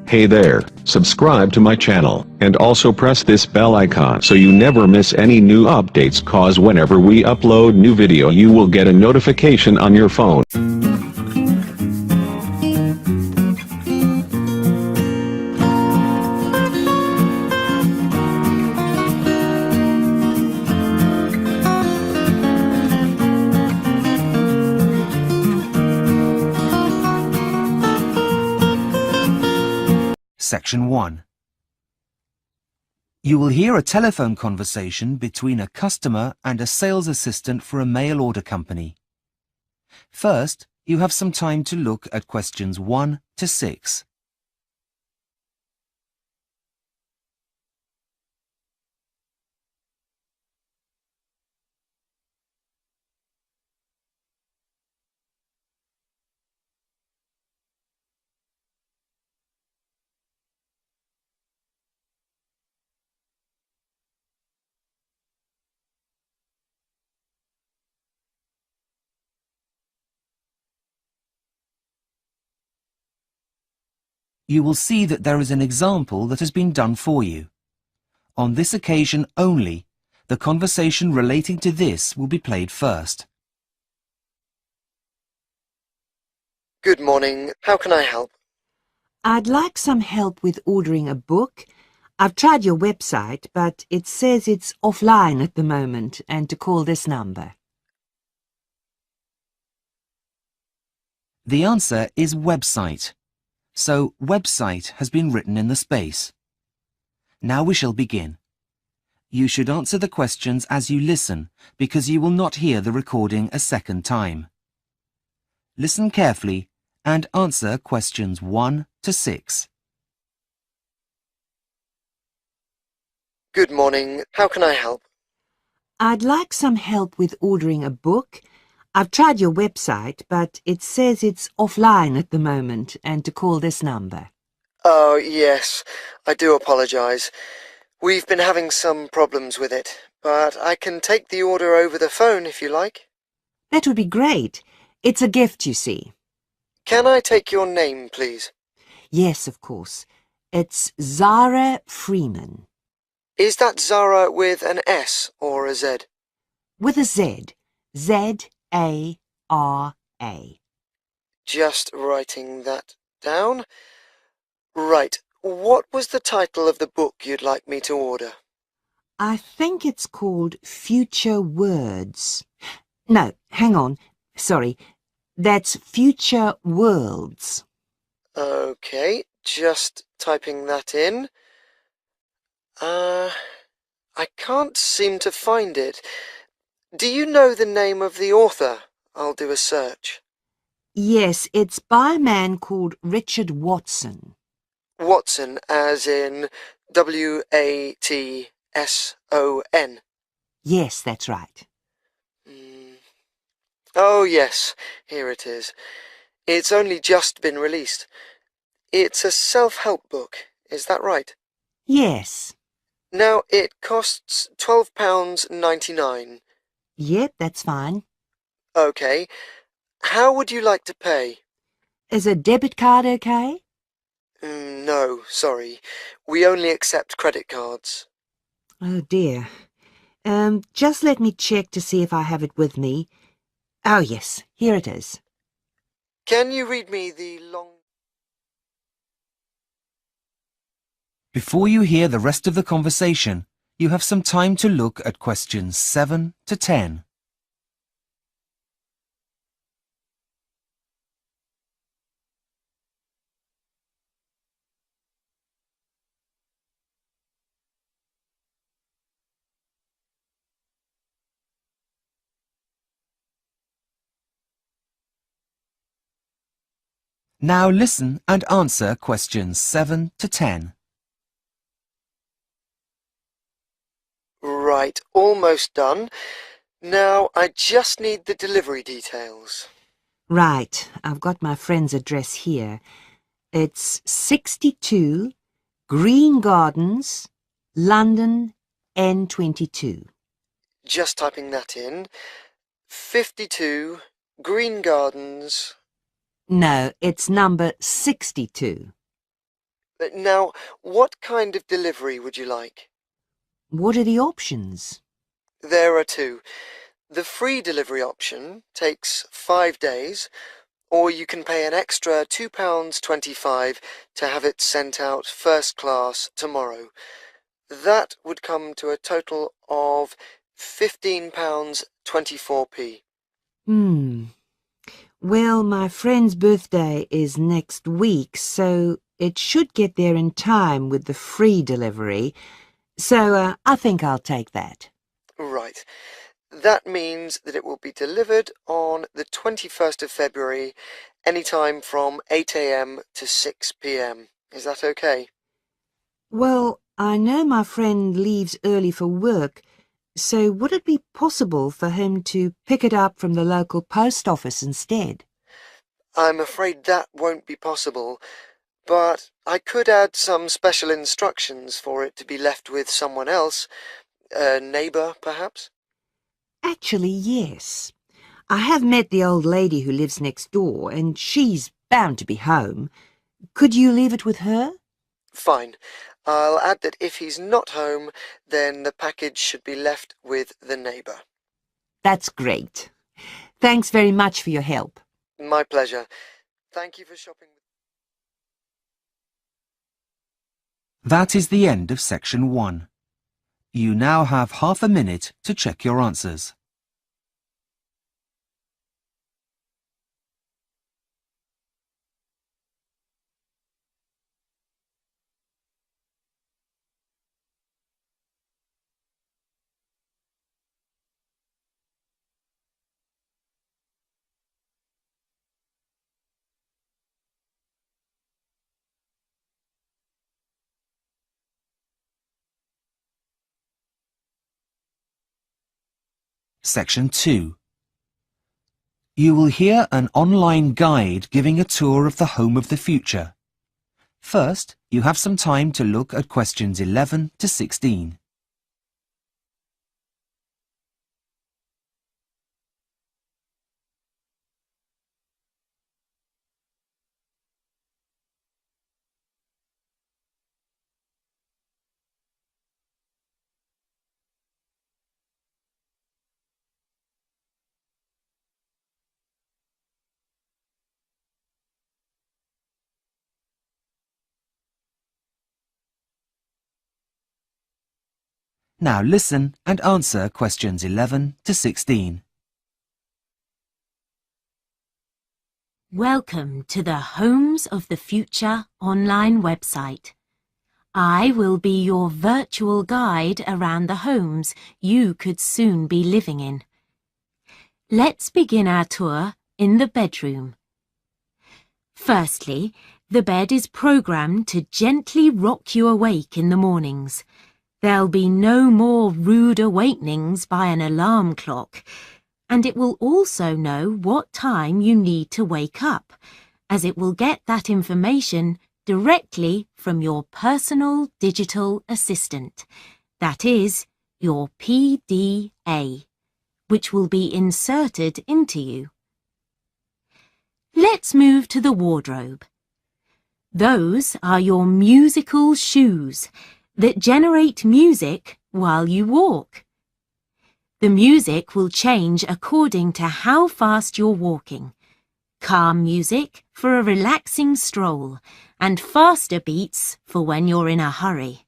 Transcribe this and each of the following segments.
Hey there, subscribe to my channel, and also press this bell icon so you never miss any new updates, cause whenever we upload new video you will get a notification on your phone. Section 1. You will hear a telephone conversation between a customer and a sales assistant for a mail order company. First, you have some time to look at questions 1 to 6. You will see that there is an example that has been done for you. On this occasion only, the conversation relating to this will be played first. Good morning. How can I help? I'd like some help with ordering a book. I've tried your website, but it says it's offline at the moment and to call this number. The answer is website. So website has been written in the space. Now we shall begin. You should answer the questions as you listen, because you will not hear the recording a second time. Listen carefully and answer questions 1 to 6. Good morning. How can I help? I'd like some help with ordering a book. I've tried your website, but it says it's offline at the moment and to call this number. Oh, yes. I do apologize. We've been having some problems with it, but I can take the order over the phone if you like. That would be great. It's a gift, you see. Can I take your name, please? Yes, of course. It's Zara Freeman. Is that Zara with an S or a Z? With a Z. Z-A-R-A. Just writing that down. Right. What was the title of the book you'd like me to order? I think it's called Future Words. No, hang on. Sorry. That's Future Worlds. Okay, just typing that in. I can't seem to find it. Do you know the name of the author? I'll do a search. Yes, it's by a man called Richard Watson. Watson, as in W-A-T-S-O-N. Yes, that's right. Oh, yes, here it is. It's only just been released. It's a self-help book, is that right? Yes. Now, it costs £12.99. Yep, that's fine. Okay. How would you like to pay? Is a debit card okay? No, sorry. We only accept credit cards. Oh, dear. Just let me check to see if I have it with me. Oh, yes, here it is. Can you read me the long... Before you hear the rest of the conversation, you have some time to look at questions 7 to 10. Now listen and answer questions 7 to 10. Right, almost done. Now, I just need the delivery details. Right, I've got my friend's address here. It's 62 Green Gardens, London, N22. Just typing that in. 52 Green Gardens... No, it's number 62. Now, what kind of delivery would you like? What are the options? There are two. The free delivery option takes 5 days, or you can pay an extra £2.25 to have it sent out first class tomorrow. That would come to a total of £15.24p. Well, my friend's birthday is next week, so it should get there in time with the free delivery. So I think I'll take that. Right. That means that it will be delivered on the 21st of February, any time from 8 a.m. to 6 p.m. Is that okay? Well, I know my friend leaves early for work, so would it be possible for him to pick it up from the local post office instead? I'm afraid that won't be possible, but I could add some special instructions for it to be left with someone else, a neighbour, perhaps? Actually, yes. I have met the old lady who lives next door, and she's bound to be home. Could you leave it with her? Fine. I'll add that if he's not home, then the package should be left with the neighbour. That's great. Thanks very much for your help. My pleasure. Thank you for shopping. That is the end of section 1. You now have half a minute to check your answers. Section 2. You will hear an online guide giving a tour of the home of the future. First, you have some time to look at questions 11 to 16. Now listen and answer questions 11 to 16. Welcome to the Homes of the Future online website. I will be your virtual guide around the homes you could soon be living in. Let's begin our tour in the bedroom. Firstly, the bed is programmed to gently rock you awake in the mornings. There'll be no more rude awakenings by an alarm clock, and it will also know what time you need to wake up, as it will get that information directly from your personal digital assistant, that is, your PDA, which will be inserted into you. Let's move to the wardrobe. Those are your musical shoes that generate music while you walk. The music will change according to how fast you're walking. Calm music for a relaxing stroll, and faster beats for when you're in a hurry.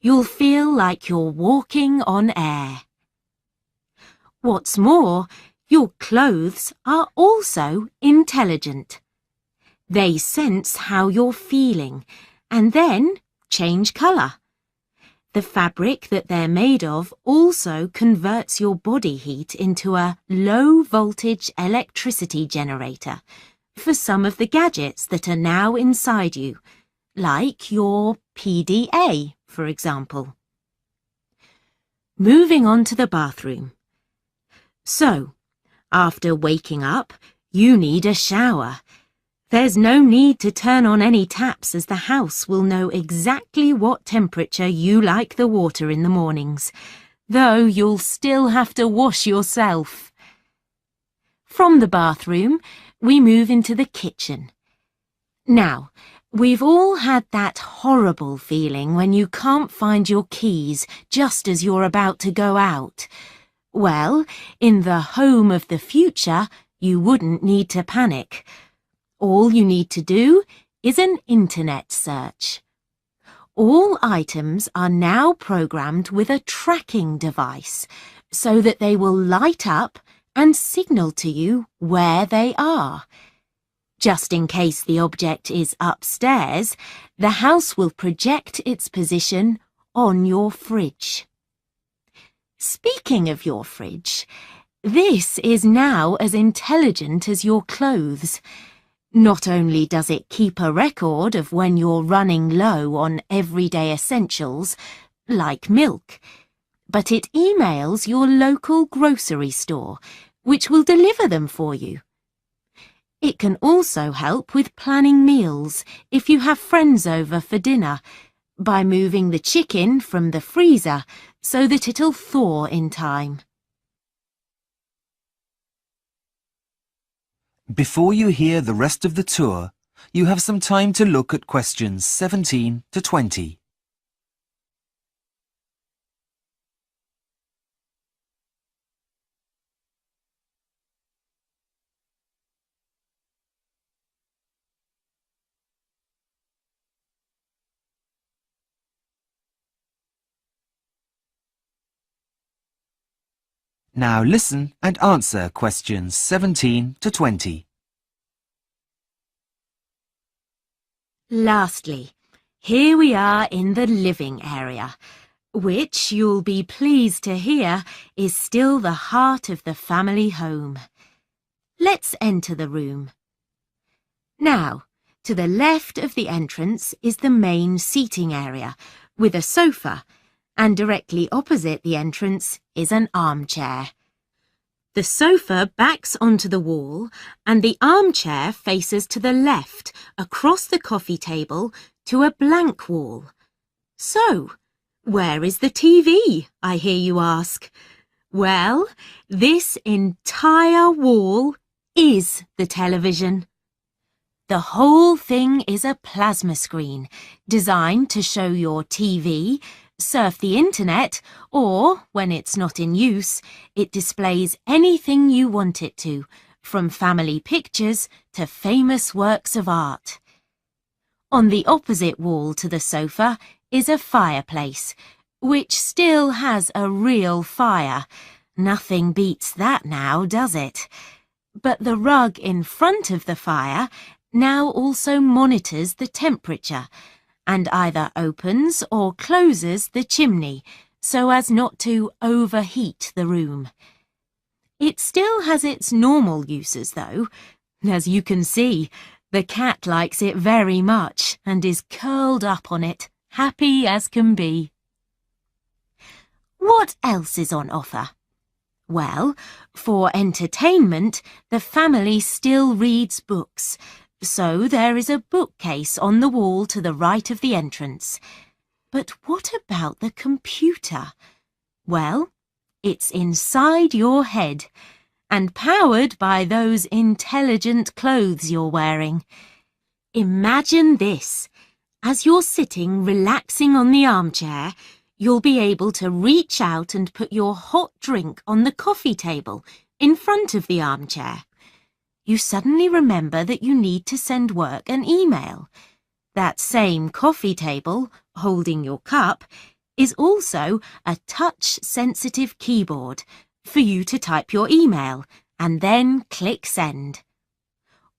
You'll feel like you're walking on air. What's more, your clothes are also intelligent. They sense how you're feeling, and then change colour. The fabric that they're made of also converts your body heat into a low-voltage electricity generator for some of the gadgets that are now inside you, like your PDA, for example. Moving on to the bathroom. So, after waking up, you need a shower. There's no need to turn on any taps, as the house will know exactly what temperature you like the water in the mornings, though you'll still have to wash yourself. From the bathroom, we move into the kitchen. Now, We've all had that horrible feeling when you can't find your keys just as you're about to go out. Well, in the home of the future, you wouldn't need to panic. All you need to do is an internet search. All items are now programmed with a tracking device so that they will light up and signal to you where they are. Just in case the object is upstairs, the house will project its position on your fridge. Speaking of your fridge, this is now as intelligent as your clothes. Not only does it keep a record of when you're running low on everyday essentials, like milk, but it emails your local grocery store, which will deliver them for you. It can also help with planning meals if you have friends over for dinner, by moving the chicken from the freezer so that it'll thaw in time. Before you hear the rest of the tour, you have some time to look at questions 17 to 20. Now listen and answer questions 17 to 20. Lastly, here we are in the living area, which you'll be pleased to hear is still the heart of the family home. Let's enter the room. Now, to the left of the entrance is the main seating area, with a sofa, and directly opposite the entrance is an armchair. The sofa backs onto the wall, and the armchair faces to the left, across the coffee table, to a blank wall. So, where is the TV, I hear you ask? Well, this entire wall is the television. The whole thing is a plasma screen, designed to show your TV, surf the internet, or, when it's not in use, it displays anything you want it to, from family pictures to famous works of art. On the opposite wall to the sofa is a fireplace, which still has a real fire. Nothing beats that now, does it? But the rug in front of the fire now also monitors the temperature, and either opens or closes the chimney so as not to overheat the room. It still has its normal uses though. As you can see, the cat likes it very much and is curled up on it, happy as can be. What else is on offer? Well, for entertainment, the family still reads books. So there is a bookcase on the wall to the right of the entrance. But what about the computer? Well, it's inside your head and powered by those intelligent clothes you're wearing. Imagine this. As you're sitting relaxing on the armchair, you'll be able to reach out and put your hot drink on the coffee table in front of the armchair. You suddenly remember that you need to send work an email. That same coffee table, holding your cup, is also a touch-sensitive keyboard for you to type your email and then click send.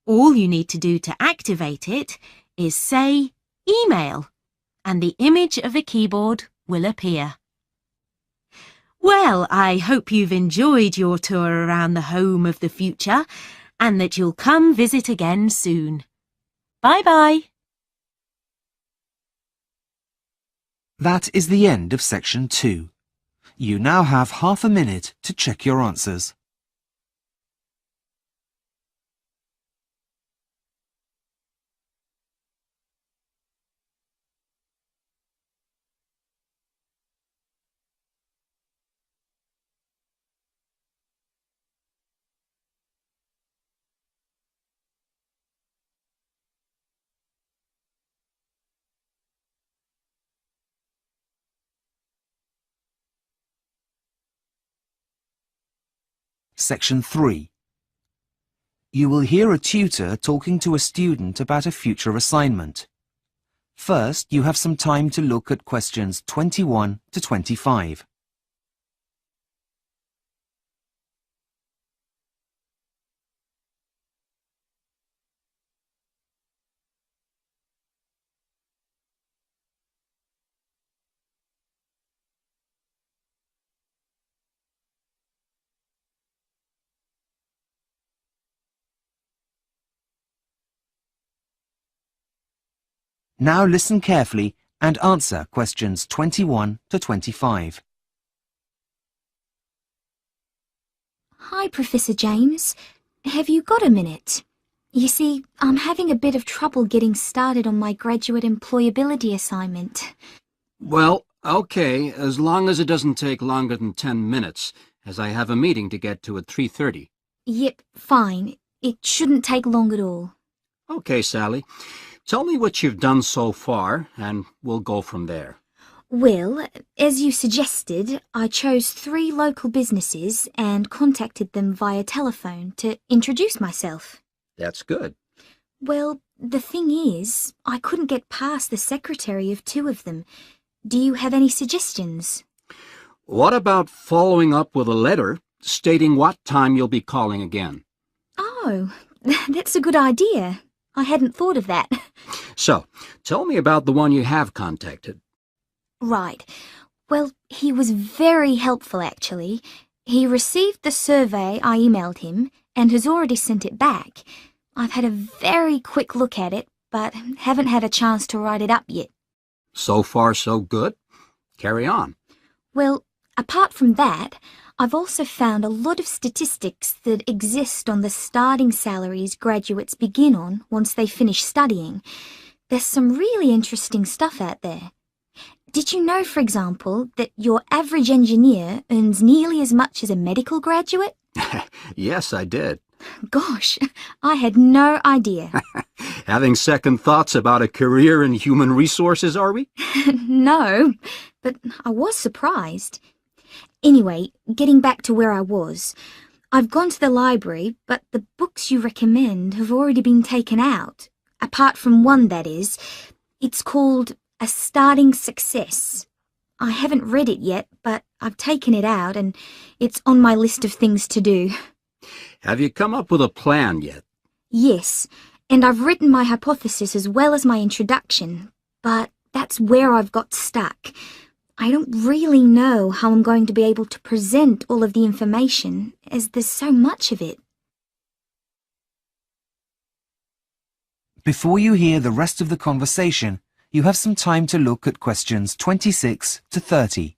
All you need to do to activate it is say email, and the image of a keyboard will appear. Well, I hope you've enjoyed your tour around the home of the future, and that you'll come visit again soon. Bye-bye. That is the end of section 2. You now have half a minute to check your answers. section 3. You will hear a tutor talking to a student about a future assignment. First, you have some time to look at questions 21 to 25. Now listen carefully and answer questions 21 to 25. Hi, Professor James. Have you got a minute? You see, I'm having a bit of trouble getting started on my graduate employability assignment. Well, okay, as long as it doesn't take longer than 10 minutes, as I have a meeting to get to at 3:30. Yep, fine. It shouldn't take long at all. Okay, Sally. Tell me what you've done so far, and we'll go from there. Well, as you suggested, I chose 3 local businesses and contacted them via telephone to introduce myself. That's good. Well, the thing is, I couldn't get past the secretary of 2 of them. Do you have any suggestions? What about following up with a letter stating what time you'll be calling again? Oh, that's a good idea. I hadn't thought of that. So, tell me about the one you have contacted. Right. Well, he was very helpful, actually. He received the survey I emailed him and has already sent it back. I've had a very quick look at it, but haven't had a chance to write it up yet. So far, so good. Carry on. Well, apart from that, I've also found a lot of statistics that exist on the starting salaries graduates begin on once they finish studying. There's some really interesting stuff out there. Did you know, for example, that your average engineer earns nearly as much as a medical graduate? Yes, I did. Gosh, I had no idea. Having second thoughts about a career in human resources, are we? No, but I was surprised. Anyway, getting back to where I was, I've gone to the library, but the books you recommend have already been taken out. Apart from one, that is. It's called A Starting Success. I haven't read it yet, but I've taken it out and it's on my list of things to do. Have you come up with a plan yet? Yes, and I've written my hypothesis as well as my introduction, but that's where I've got stuck. I don't really know how I'm going to be able to present all of the information, as there's so much of it. Before you hear the rest of the conversation, you have some time to look at questions 26 to 30.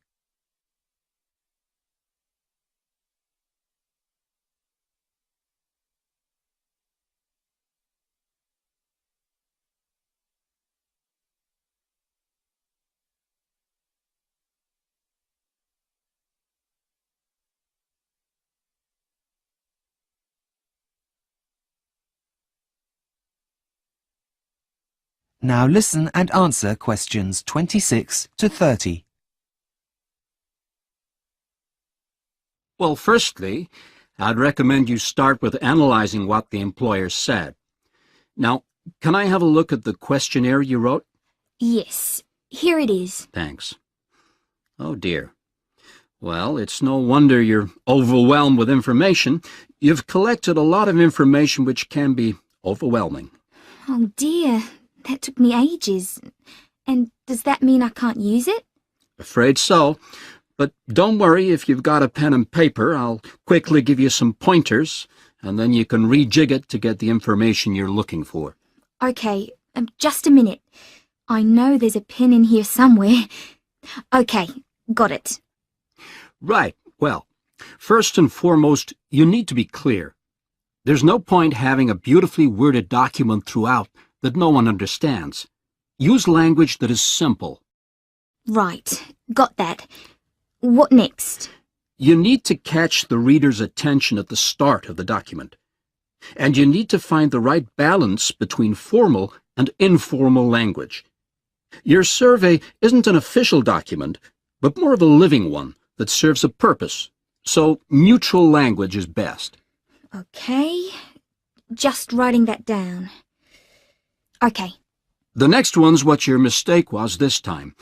Now listen and answer questions 26 to 30. Well, firstly, I'd recommend you start with analyzing what the employer said. Now, can I have a look at the questionnaire you wrote? Yes, here it is. Thanks. Oh, dear. Well, it's no wonder you're overwhelmed with information. You've collected a lot of information which can be overwhelming. Oh dear, that took me ages. And does that mean I can't use it? Afraid so. But don't worry, if you've got a pen and paper, I'll quickly give you some pointers, and then you can rejig it to get the information you're looking for. Okay, just a minute. I know there's a pen in here somewhere. Okay, got it. Right. Well, first and foremost, you need to be clear. There's no point having a beautifully worded document throughout that no one understands. Use language that is simple. Right, got that. What next? You need to catch the reader's attention at the start of the document. And you need to find the right balance between formal and informal language. Your survey isn't an official document, but more of a living one that serves a purpose, So neutral language is best. Okay, just writing that down. Okay. The next one's what your mistake was this time.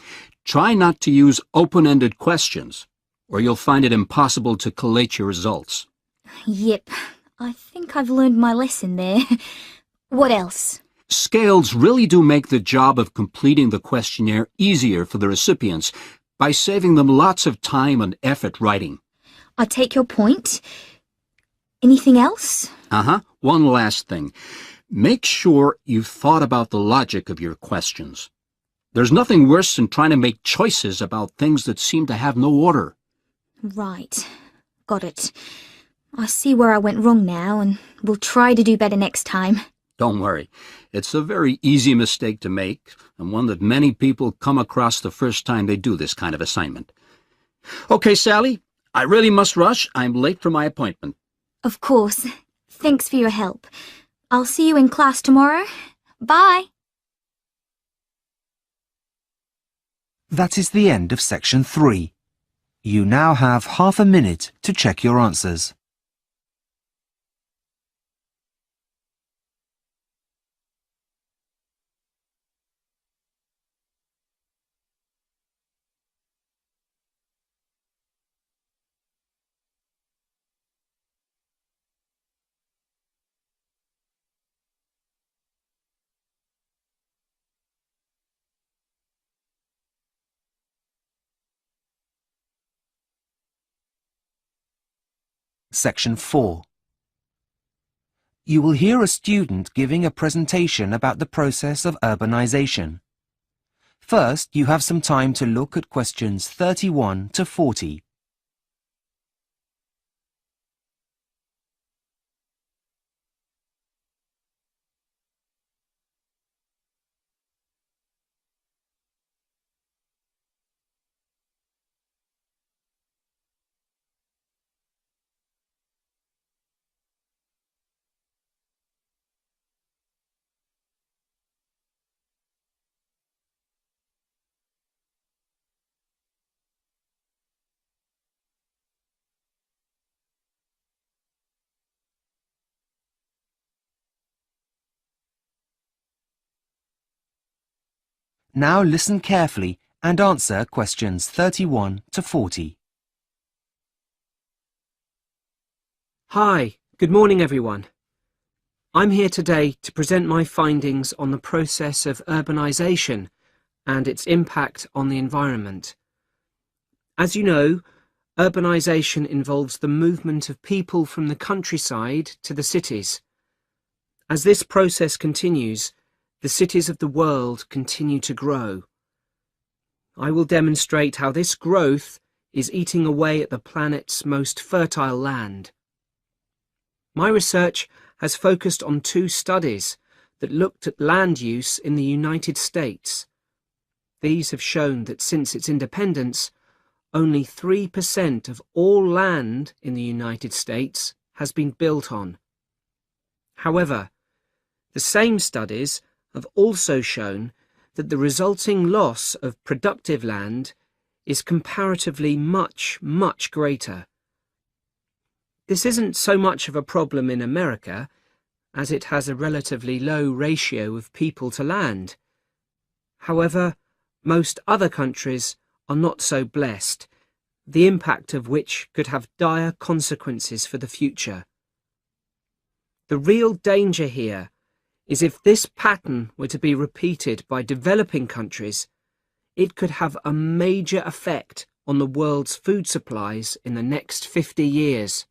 Try not to use open-ended questions, or you'll find it impossible to collate your results. Yep, I think I've learned my lesson there. What else? Scales really do make the job of completing the questionnaire easier for the recipients by saving them lots of time and effort writing. I take your point. Anything else? One last thing. Make sure you've thought about the logic of your questions. There's nothing worse than trying to make choices about things that seem to have no order. Right. Got it. I see where I went wrong now, and will try to do better next time. Don't worry. It's a very easy mistake to make, and one that many people come across the first time they do this kind of assignment. Okay, Sally, I really must rush. I'm late for my appointment. Of course. Thanks for your help. I'll see you in class tomorrow. Bye. That is the end of section 3. You now have half a minute to check your answers. Section 4. You will hear a student giving a presentation about the process of urbanization. First, you have some time to look at questions 31 to 40. Now listen carefully and answer questions 31 to 40. Hi, good morning everyone. I'm here today to present my findings on the process of urbanisation and its impact on the environment. As you know, urbanisation involves the movement of people from the countryside to the cities. As this process continues, the cities of the world continue to grow. I will demonstrate how this growth is eating away at the planet's most fertile land. My research has focused on 2 studies that looked at land use in the United States. These have shown that since its independence, only 3% of all land in the United States has been built on. However, the same studies have also shown that the resulting loss of productive land is comparatively much greater. This isn't so much of a problem in America, as it has a relatively low ratio of people to land. However, most other countries are not so blessed, the impact of which could have dire consequences for the future. The real danger here is if this pattern were to be repeated by developing countries, it could have a major effect on the world's food supplies in the next 50 years.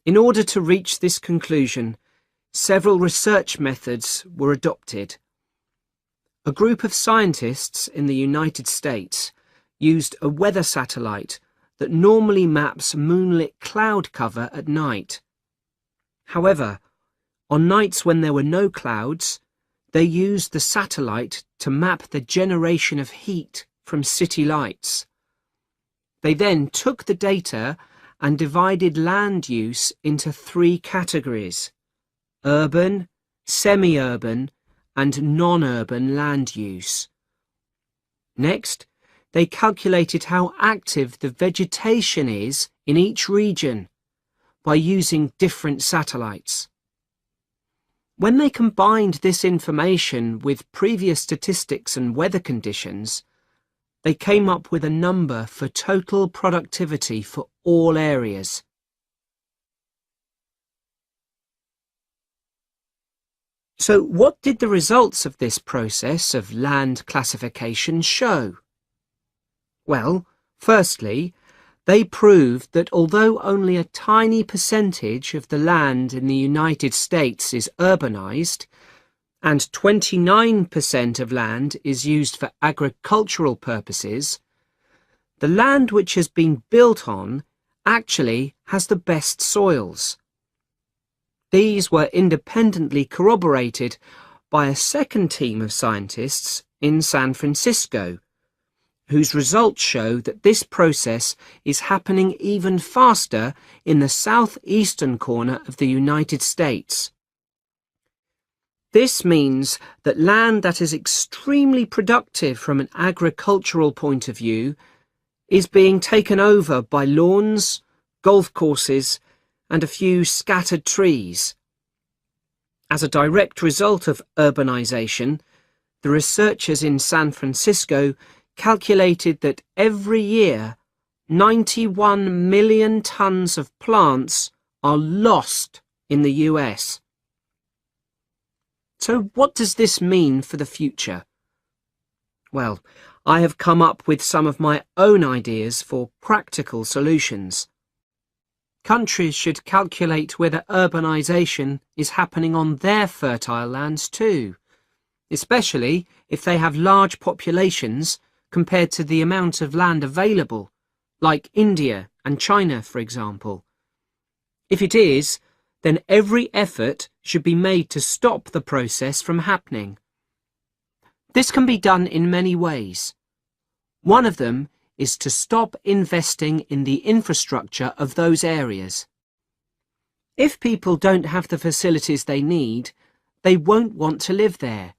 In order to reach this conclusion, several research methods were adopted. A group of scientists in the United States used a weather satellite that normally maps moonlit cloud cover at night. However, on nights when there were no clouds, they used the satellite to map the generation of heat from city lights. They then took the data and divided land use into 3 categories: urban, semi-urban, and non-urban land use. Next, they calculated how active the vegetation is in each region by using different satellites. When they combined this information with previous statistics and weather conditions, they came up with a number for total productivity for all areas. So what did the results of this process of land classification show? Well, firstly, they proved that although only a tiny percentage of the land in the United States is urbanized, and 29% of land is used for agricultural purposes, the land which has been built on actually has the best soils. These were independently corroborated by a second team of scientists in San Francisco, whose results show that this process is happening even faster in the southeastern corner of the United States. This means that land that is extremely productive from an agricultural point of view is being taken over by lawns, golf courses, and a few scattered trees. As a direct result of urbanization, the researchers in San Francisco calculated that every year 91 million tons of plants are lost in the US. So what does this mean for the future? Well, I have come up with some of my own ideas for practical solutions. Countries should calculate whether urbanization is happening on their fertile lands too, especially if they have large populations compared to the amount of land available, like India and China, for example. If it is, then every effort should be made to stop the process from happening. This can be done in many ways. One of them is to stop investing in the infrastructure of those areas. If people don't have the facilities they need, they won't want to live there.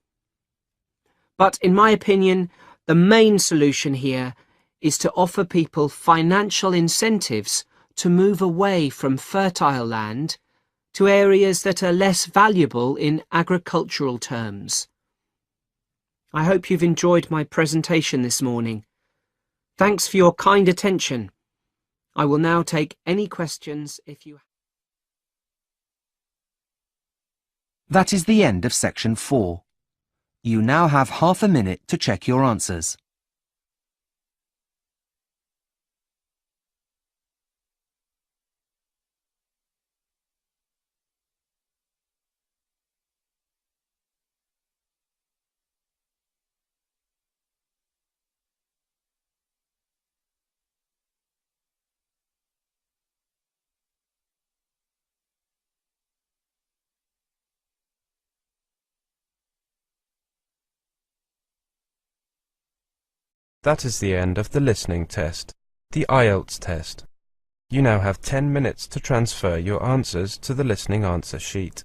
But in my opinion, the main solution here is to offer people financial incentives to move away from fertile land to areas that are less valuable in agricultural terms. I hope you've enjoyed my presentation this morning. Thanks for your kind attention. I will now take any questions if you... That is the end of section 4. You now have half a minute to check your answers. That is the end of the listening test, the IELTS test. You now have 10 minutes to transfer your answers to the listening answer sheet.